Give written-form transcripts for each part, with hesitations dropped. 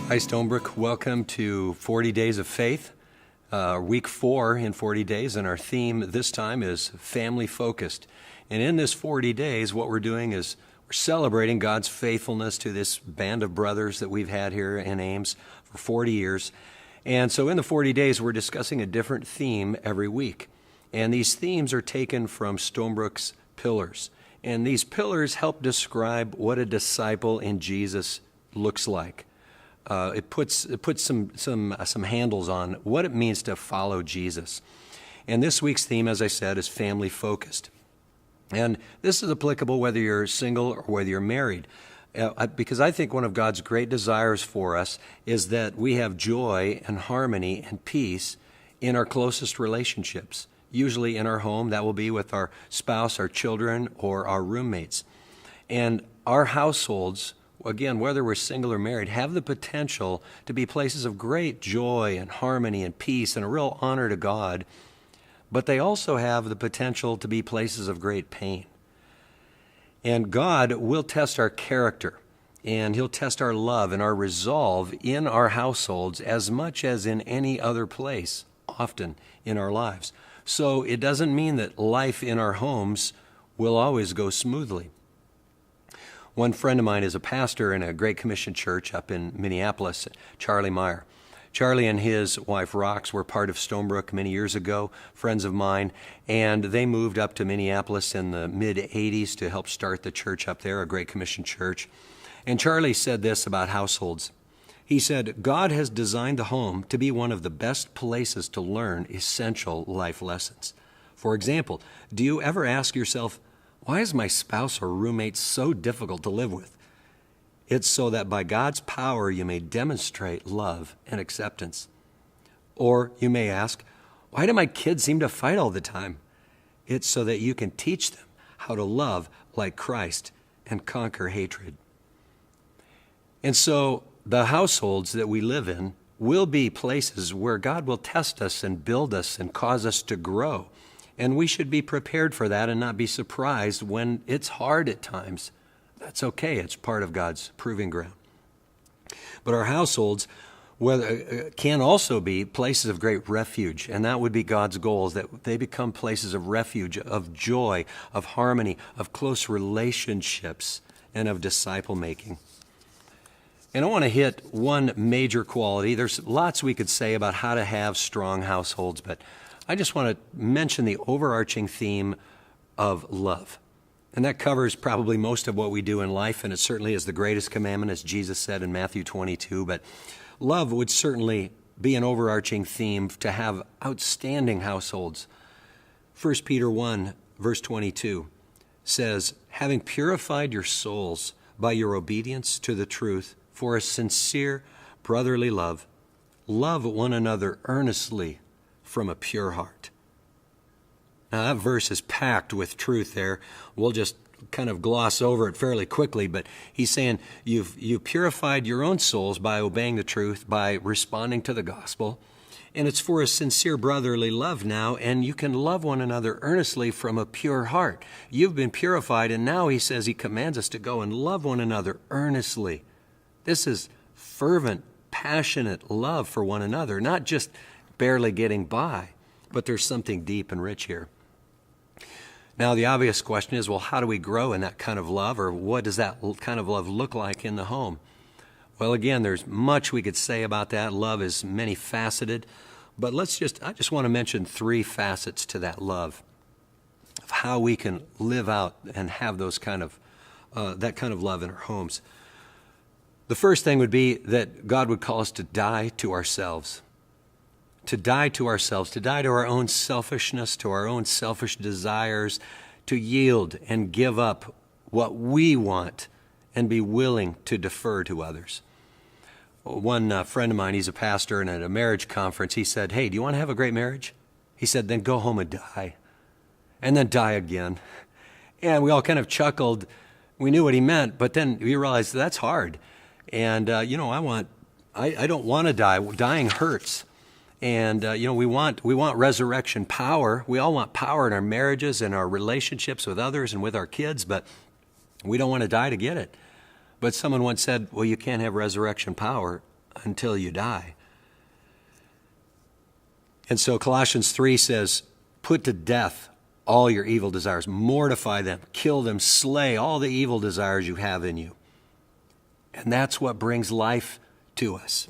Hi, Stonebrook. Welcome to 40 Days of Faith, week 4 in 40 days, and our theme this time is family focused. And in this 40 days, what we're doing is we're celebrating God's faithfulness to this band of brothers that we've had here in Ames for 40 years. And so in the 40 days, we're discussing a different theme every week. And these themes are taken from Stonebrook's pillars. And these pillars help describe what a disciple in Jesus looks like. It puts some handles on what it means to follow Jesus. And this week's theme, as I said, is family focused. And this is applicable whether you're single or whether you're married. Because I think one of God's great desires for us is that we have joy and harmony and peace in our closest relationships. Usually in our home, that will be with our spouse, our children, or our roommates. And our households, again, whether we're single or married, have the potential to be places of great joy and harmony and peace and a real honor to God, but they also have the potential to be places of great pain. And God will test our character, and He'll test our love and our resolve in our households as much as in any other place, often in our lives. So it doesn't mean that life in our homes will always go smoothly. One friend of mine is a pastor in a Great Commission church up in Minneapolis, Charlie Meyer. Charlie and his wife, Rox, were part of Stonebrook many years ago, friends of mine, and they moved up to Minneapolis in the mid-'80s to help start the church up there, a Great Commission church. And Charlie said this about households. He said, God has designed the home to be one of the best places to learn essential life lessons. For example, do you ever ask yourself, why is my spouse or roommate so difficult to live with? It's so that by God's power you may demonstrate love and acceptance. Or you may ask, why do my kids seem to fight all the time? It's so that you can teach them how to love like Christ and conquer hatred. And so the households that we live in will be places where God will test us and build us and cause us to grow. And we should be prepared for that and not be surprised when it's hard at times. That's okay. It's part of God's proving ground. But our households can also be places of great refuge, and that would be God's goal, is that they become places of refuge, of joy, of harmony, of close relationships, and of disciple making. And I want to hit one major quality. There's lots we could say about how to have strong households, but I just want to mention the overarching theme of love. And that covers probably most of what we do in life, and it certainly is the greatest commandment, as Jesus said in Matthew 22. But love would certainly be an overarching theme to have outstanding households. 1 Peter 1, verse 22 says, having purified your souls by your obedience to the truth for a sincere brotherly love, love one another earnestly from a pure heart. Now that verse is packed with truth there. We'll just kind of gloss over it fairly quickly, but he's saying you've purified your own souls by obeying the truth, by responding to the gospel, and it's for a sincere brotherly love now, and you can love one another earnestly from a pure heart. You've been purified, and now he says he commands us to go and love one another earnestly. This is fervent, passionate love for one another, not just barely getting by, but there's something deep and rich here. Now, the obvious question is, well, how do we grow in that kind of love, or what does that kind of love look like in the home? Well, again, there's much we could say about that. Love is many faceted, but I just want to mention 3 facets to that love, of how we can live out and have that kind of love in our homes. The first thing would be that God would call us to die to ourselves. To die to ourselves, to die to our own selfishness, to our own selfish desires, to yield and give up what we want and be willing to defer to others. One friend of mine, he's a pastor, and at a marriage conference, he said, hey, do you want to have a great marriage? He said, then go home and die, and then die again. And we all kind of chuckled. We knew what he meant, but then we realized that's hard. And, I don't want to die. Dying hurts. And, we want resurrection power. We all want power in our marriages and our relationships with others and with our kids, but we don't want to die to get it. But someone once said, well, you can't have resurrection power until you die. And so Colossians 3 says, put to death all your evil desires, mortify them, kill them, slay all the evil desires you have in you. And that's what brings life to us.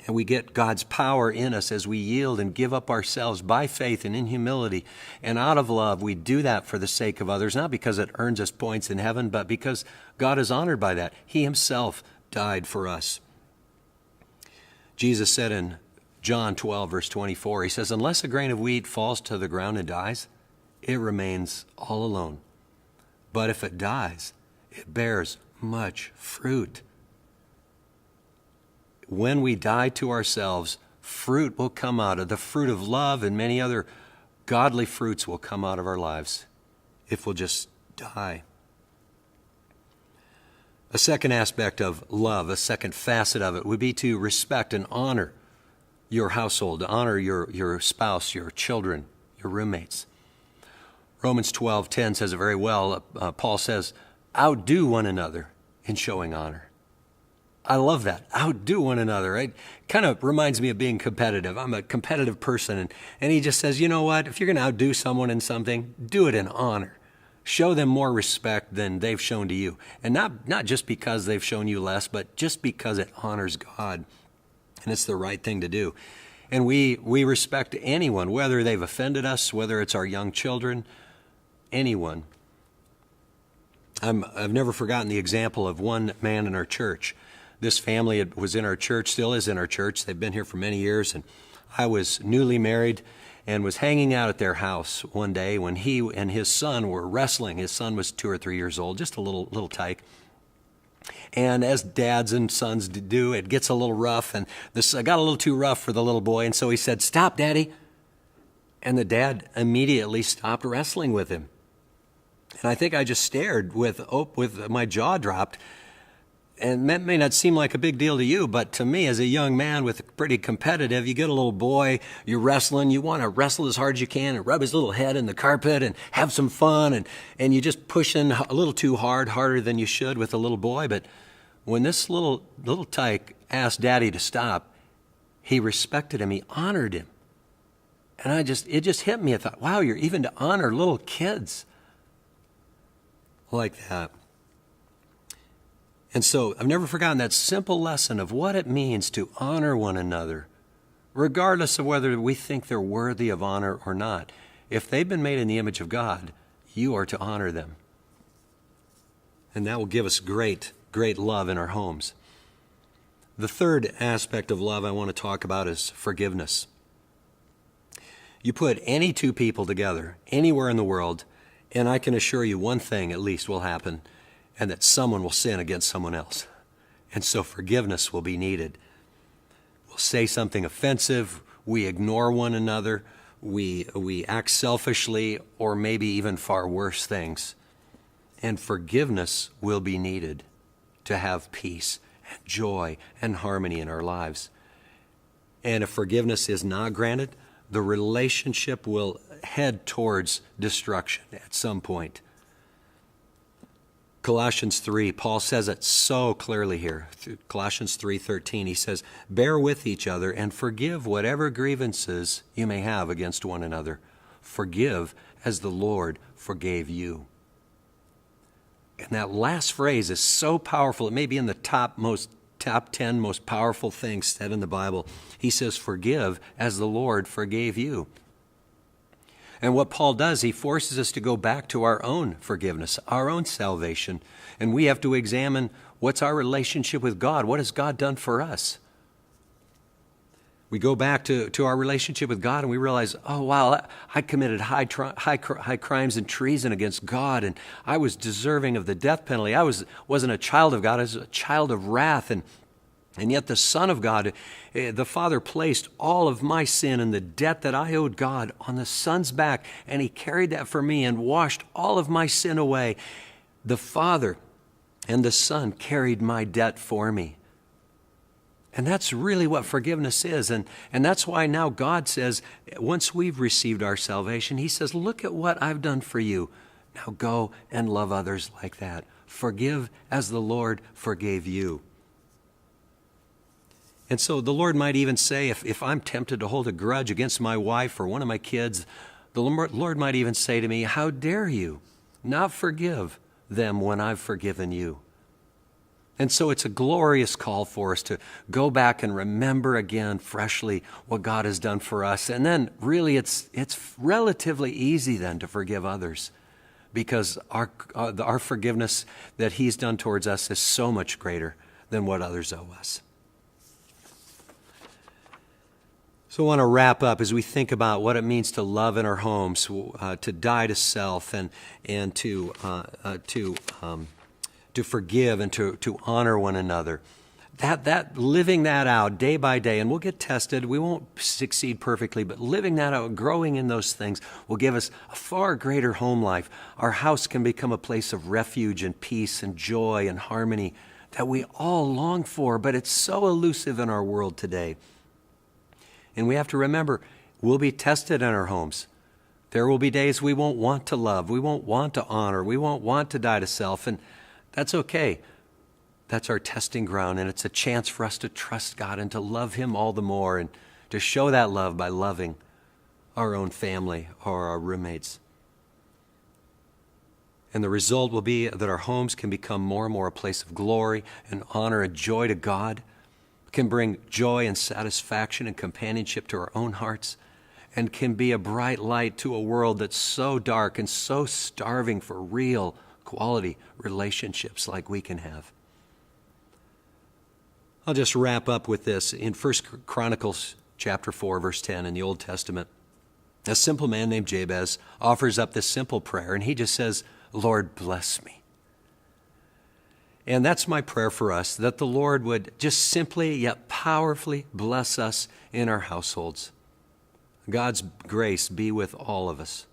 And we get God's power in us as we yield and give up ourselves by faith and in humility. And out of love, we do that for the sake of others, not because it earns us points in heaven, but because God is honored by that. He himself died for us. Jesus said in John 12, verse 24, he says, unless a grain of wheat falls to the ground and dies, it remains all alone. But if it dies, it bears much fruit. When we die to ourselves, fruit will come out of the fruit of love, and many other godly fruits will come out of our lives if we'll just die. A second aspect of love, a second facet of it, would be to respect and honor your household, to honor your spouse, your children, your roommates. Romans 12:10 says it very well. Paul says, outdo one another in showing honor. I love that. Outdo one another. It kind of reminds me of being competitive. I'm a competitive person. And he just says, you know what? If you're going to outdo someone in something, do it in honor. Show them more respect than they've shown to you. And not just because they've shown you less, but just because it honors God. And it's the right thing to do. And we respect anyone, whether they've offended us, whether it's our young children, anyone. I've never forgotten the example of one man in our church. This family was in our church, still is in our church. They've been here for many years. And I was newly married and was hanging out at their house one day when he and his son were wrestling. His son was 2 or 3 years old, just a little tyke. And as dads and sons do, it gets a little rough. And this got a little too rough for the little boy. And so he said, "Stop, Daddy." And the dad immediately stopped wrestling with him. And I think I just stared with my jaw dropped. And that may not seem like a big deal to you, but to me, as a young man with pretty competitive, you get a little boy, you're wrestling, you want to wrestle as hard as you can and rub his little head in the carpet and have some fun, and you just push in a little too hard, harder than you should with a little boy. But when this little tyke asked Daddy to stop, he respected him, he honored him. And it just hit me. I thought, wow, you're even to honor little kids like that. And so I've never forgotten that simple lesson of what it means to honor one another, regardless of whether we think they're worthy of honor or not. If they've been made in the image of God, you are to honor them. And that will give us great love in our homes. The third aspect of love I want to talk about is forgiveness. You put any two people together, anywhere in the world, and I can assure you one thing at least will happen, and that someone will sin against someone else. And so forgiveness will be needed. We'll say something offensive, we ignore one another, we act selfishly, or maybe even far worse things. And forgiveness will be needed to have peace and joy and harmony in our lives. And if forgiveness is not granted, the relationship will head towards destruction at some point. Colossians 3, Paul says it so clearly here. Colossians 3:13, he says, "Bear with each other and forgive whatever grievances you may have against one another. Forgive as the Lord forgave you." And that last phrase is so powerful. It may be in the top 10 most powerful things said in the Bible. He says, "Forgive as the Lord forgave you." And what Paul does, he forces us to go back to our own forgiveness, our own salvation. And we have to examine what's our relationship with God. What has God done for us? We go back to our relationship with God and we realize, oh, wow, I committed high crimes and treason against God, and I was deserving of the death penalty. I wasn't a child of God, I was a child of wrath. And yet the Son of God, the Father placed all of my sin and the debt that I owed God on the Son's back, and he carried that for me and washed all of my sin away. The Father and the Son carried my debt for me. And that's really what forgiveness is. And that's why now God says, once we've received our salvation, he says, look at what I've done for you. Now go and love others like that. Forgive as the Lord forgave you. And so the Lord might even say, if I'm tempted to hold a grudge against my wife or one of my kids, the Lord might even say to me, how dare you not forgive them when I've forgiven you? And so it's a glorious call for us to go back and remember again freshly what God has done for us. And then really it's relatively easy then to forgive others, because our forgiveness that He's done towards us is so much greater than what others owe us. So I want to wrap up as we think about what it means to love in our homes, to die to self, and to forgive and to honor one another. That living that out day by day, and we'll get tested. We won't succeed perfectly, but living that out, growing in those things will give us a far greater home life. Our house can become a place of refuge and peace and joy and harmony that we all long for, but it's so elusive in our world today. And we have to remember, we'll be tested in our homes. There will be days we won't want to love, we won't want to honor, we won't want to die to self, and that's okay. That's our testing ground, and it's a chance for us to trust God and to love Him all the more, and to show that love by loving our own family or our roommates. And the result will be that our homes can become more and more a place of glory and honor and joy to God, can bring joy and satisfaction and companionship to our own hearts, and can be a bright light to a world that's so dark and so starving for real quality relationships like we can have. I'll just wrap up with this. In 1 Chronicles chapter 4, verse 10 in the Old Testament, a simple man named Jabez offers up this simple prayer, and he just says, Lord, bless me. And that's my prayer for us, that the Lord would just simply yet powerfully bless us in our households. God's grace be with all of us.